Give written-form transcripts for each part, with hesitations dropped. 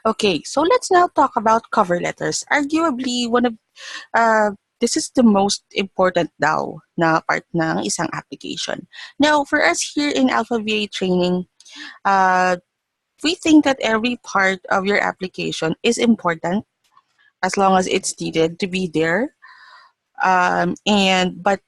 Okay, so let's now talk about cover letters. Arguably, this is the most important daw na part ng isang application. Now, for us here in Alpha VA training, uh, we think that every part of your application is important as long as it's needed to be there. But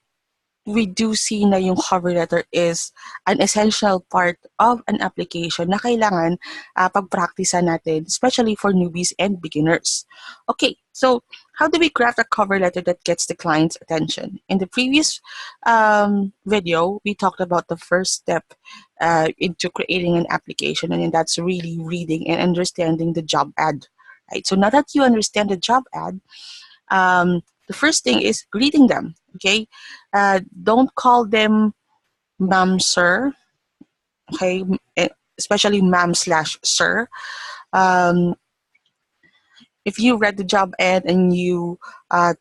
we do see na yung cover letter is an essential part of an application na kailangan pagpraktisan natin, especially for newbies and beginners. Okay, so how do we craft a cover letter that gets the client's attention? In the previous video, we talked about the first step into creating an application, and that's really reading and understanding the job ad. Right? So now that you understand the job ad, the first thing is greeting them. Okay, don't call them ma'am, sir. Okay, especially ma'am slash sir. Um, if you read the job ad and you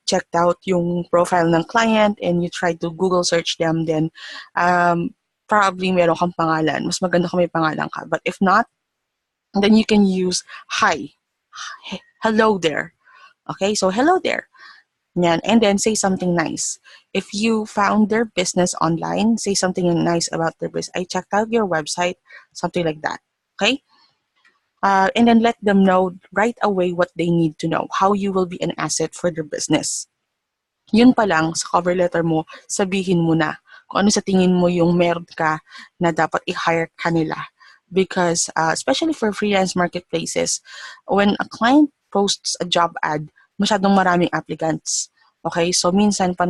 checked out yung profile ng client and you tried to Google search them, then probably meron kang pangalan. Mas maganda kung may pangalan ka. But if not, then you can use hi. Hello there. Okay, so hello there. Yan. And then say something nice. If you found their business online, say something nice about their business. I checked out your website, something like that. Okay? And then let them know right away what they need to know, how you will be an asset for their business. Yun pa lang, sa cover letter mo, sabihin mo na kung ano sa tingin mo yung meron ka na dapat i-hire kanila. Because especially for freelance marketplaces, when a client posts a job ad, masyadong maraming applicants. Okay, so minsan pa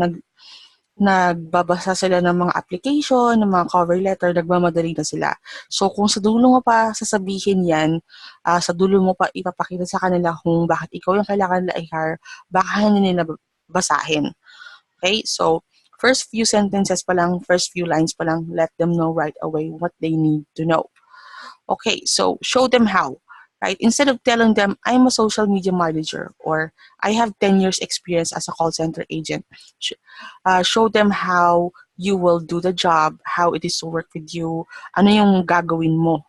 nagbabasa sila ng mga application, ng mga cover letter, nagmamadali na sila. So kung sa dulo mo pa sasabihin yan, sa dulo mo pa ipapakita sa kanila kung bakit ikaw yung kailangan nila i-hire, baka hindi nila basahin. Okay, so first few sentences pa lang, first few lines pa lang, let them know right away what they need to know. Okay, so show them how, right? Instead of telling them, I'm a social media manager or I have 10 years experience as a call center agent, show them how you will do the job, how it is to work with you, ano yung gagawin mo.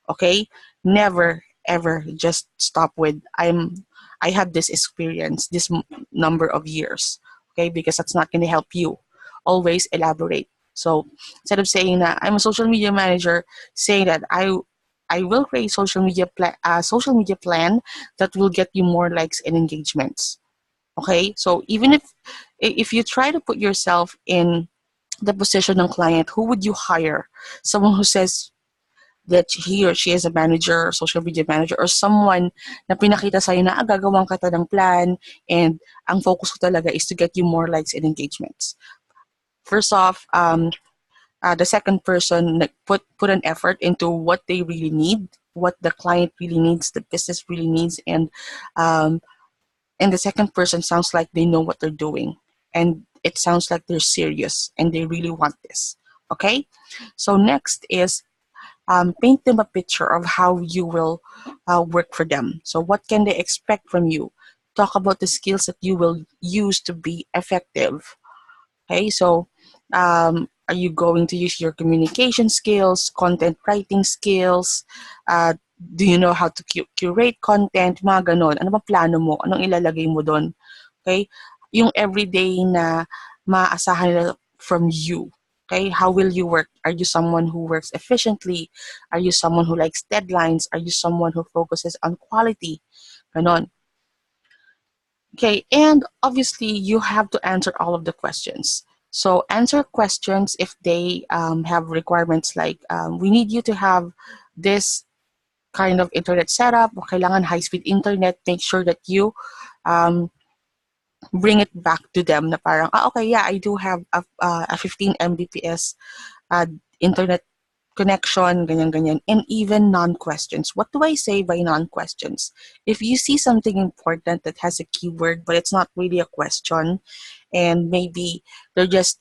Okay? Never, ever just stop with, I have this experience, this number of years. Okay? Because that's not going to help you. Always elaborate. So instead of saying that I'm a social media manager, say that I will create social media plan that will get you more likes and engagements. Okay, so even if you try to put yourself in the position ng client, who would you hire? Someone who says that he or she is a manager, social media manager, or someone na pinakita sa'yo na gagawang kita ng plan and ang focus ko talaga is to get you more likes and engagements. First off, the second person put an effort into what they really need, what the client really needs, the business really needs, and the second person sounds like they know what they're doing, and it sounds like they're serious and they really want this. Okay, so next is paint them a picture of how you will work for them. So what can they expect from you? Talk about the skills that you will use to be effective. Okay, so are you going to use your communication skills, content writing skills? Do you know how to curate content? Mga ganon. Ano ba plano mo? Anong ilalagay mo doon? Okay? Yung everyday na maasahan nila from you. Okay? How will you work? Are you someone who works efficiently? Are you someone who likes deadlines? Are you someone who focuses on quality? Ganon. Okay, and obviously you have to answer all of the questions. So answer questions if they have requirements like we need you to have this kind of internet setup, o kailangan high-speed internet, make sure that you bring it back to them na parang, okay, yeah, I do have a 15 Mbps internet connection, ganyan-ganyan, and even non-questions. What do I say by non-questions? If you see something important that has a keyword, but it's not really a question, and maybe they're just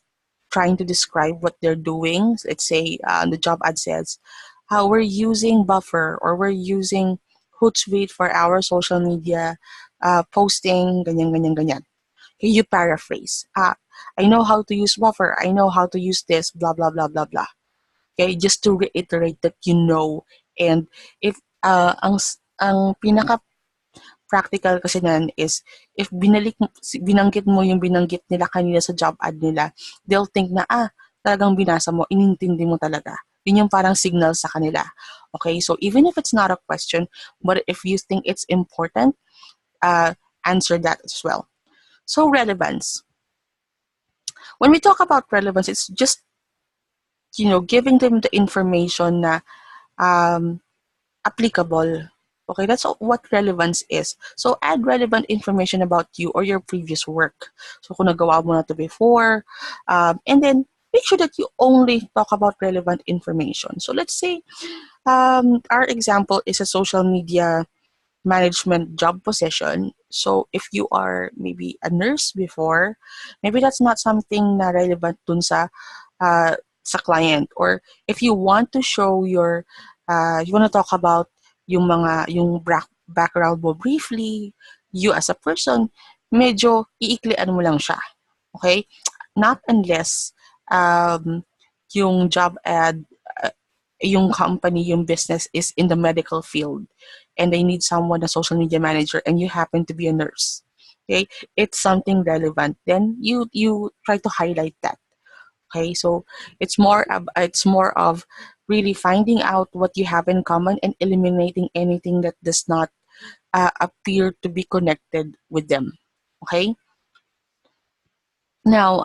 trying to describe what they're doing. Let's say the job ad says, how we're using Buffer or we're using Hootsuite for our social media posting, ganyan, ganyan, ganyan. Okay, you paraphrase. I know how to use Buffer. I know how to use this, blah, blah, blah, blah, blah. Okay, just to reiterate that you know. And if Ang pinaka-practical kasi nan is if binanggit mo yung binanggit nila kanina sa job ad nila, they'll think na, talagang binasa mo, inintindi mo talaga. Yun yung parang signal sa kanila. Okay, so even if it's not a question, but if you think it's important, uh, answer that as well. So relevance. When we talk about relevance, it's just, giving them the information na um, applicable. Okay, that's what relevance is. So add relevant information about you or your previous work. So kung nagawa mo na to before, and then make sure that you only talk about relevant information. So let's say our example is a social media management job position. So if you are maybe a nurse before, maybe that's not something na relevant dun sa client. Or if you want to show you want to talk about yung background mo briefly, you as a person, medyo iiklian mo lang siya. Okay? Not unless um, yung job ad, yung company, yung business is in the medical field and they need someone, a social media manager, and you happen to be a nurse. Okay? It's something relevant. Then you try to highlight that. Okay, so it's more of really finding out what you have in common and eliminating anything that does not appear to be connected with them. Okay. Now,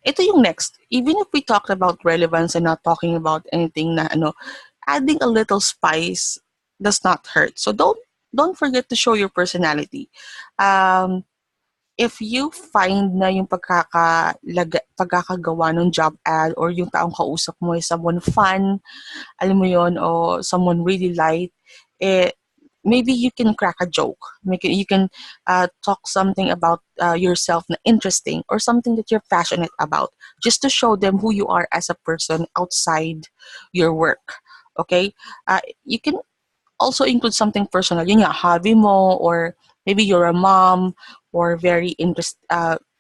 ito yung next. Even if we talked about relevance and not talking about anything na adding a little spice does not hurt. So don't forget to show your personality. Um, if you find na yung pagkakagawa ng job ad or yung taong kausap mo is someone fun, alam mo yon, o someone really light, maybe you can crack a joke. You can talk something about yourself na interesting or something that you're passionate about just to show them who you are as a person outside your work. Okay? You can also include something personal. Yun nga, hobby mo, or maybe you're a mom, or very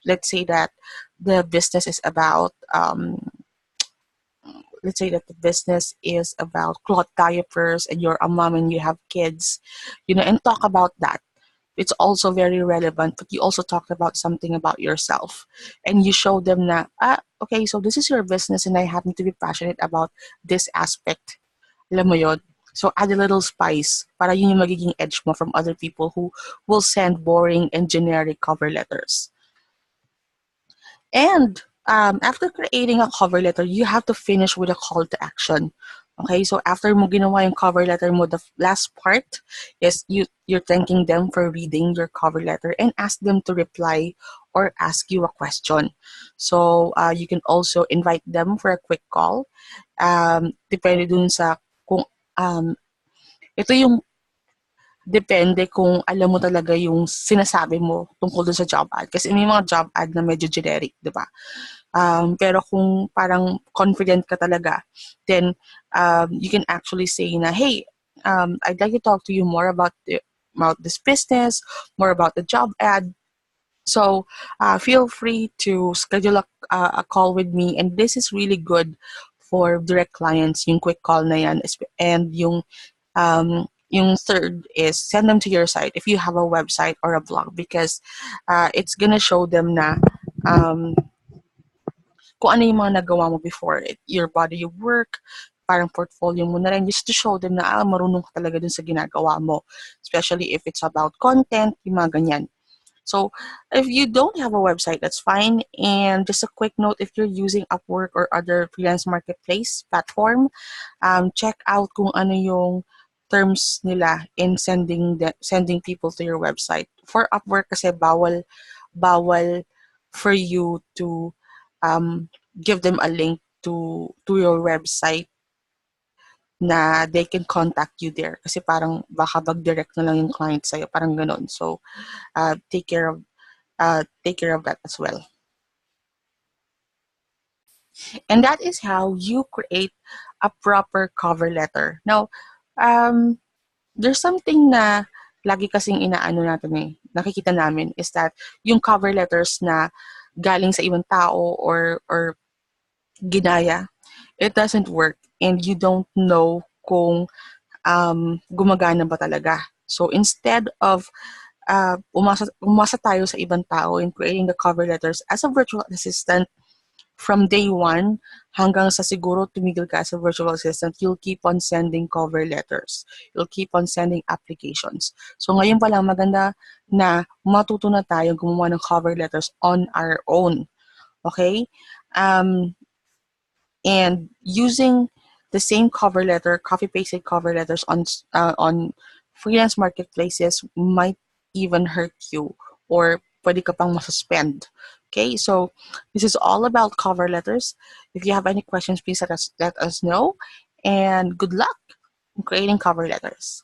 let's say that the business is about let's say that the business is about cloth diapers and you're a mom and you have kids, and talk about that. It's also very relevant, but you also talk about something about yourself and you show them that, okay, so this is your business and I happen to be passionate about this aspect. Alam mo yun? So add a little spice para yun yung magiging edge mo from other people who will send boring and generic cover letters. And after creating a cover letter, you have to finish with a call to action. Okay, so after mo ginawa yung cover letter mo, the last part is you're thanking them for reading your cover letter and ask them to reply or ask you a question. So you can also invite them for a quick call. Depende dun sa kung ito yung depende kung alam mo talaga yung sinasabi mo tungkol dun sa job ad. Kasi may mga job ad na medyo generic, di ba? Pero kung parang confident ka talaga, then you can actually say na, hey, I'd like to talk to you more about this business, more about the job ad. So feel free to schedule a call with me, and this is really good for direct clients, yung quick call na yan. And yung third is send them to your site if you have a website or a blog, because it's gonna show them na kung ano yung mga nagawa mo before, your body of work, parang portfolio mo na rin, just to show them na marunong ka talaga dun sa ginagawa mo, especially if it's about content, yung mga ganyan. So if you don't have a website, that's fine. And just a quick note, if you're using Upwork or other freelance marketplace platform, check out kung ano yung terms nila in sending people to your website. For Upwork kasi bawal for you to give them a link to your website na they can contact you there, kasi parang baka mag-direct na lang yung client sa'yo, parang ganon. So take care of that as well. And that is how you create a proper cover letter. Now, there's something na lagi kasing inaano natin nakikita namin, is that yung cover letters na galing sa ibang tao or ginaya, it doesn't work and you don't know kung gumagana ba talaga. So instead of umasa tayo sa ibang tao in creating the cover letters as a virtual assistant from day one hanggang sa siguro tumigil ka as a virtual assistant, you'll keep on sending cover letters. You'll keep on sending applications. So ngayon pa lang maganda na matuto na tayo gumawa ng cover letters on our own. Okay? Um, and using the same cover letter, copy pasted cover letters on freelance marketplaces might even hurt you or pwede ka pang masuspend. Okay, so this is all about cover letters. If you have any questions, please let us know. And good luck in creating cover letters.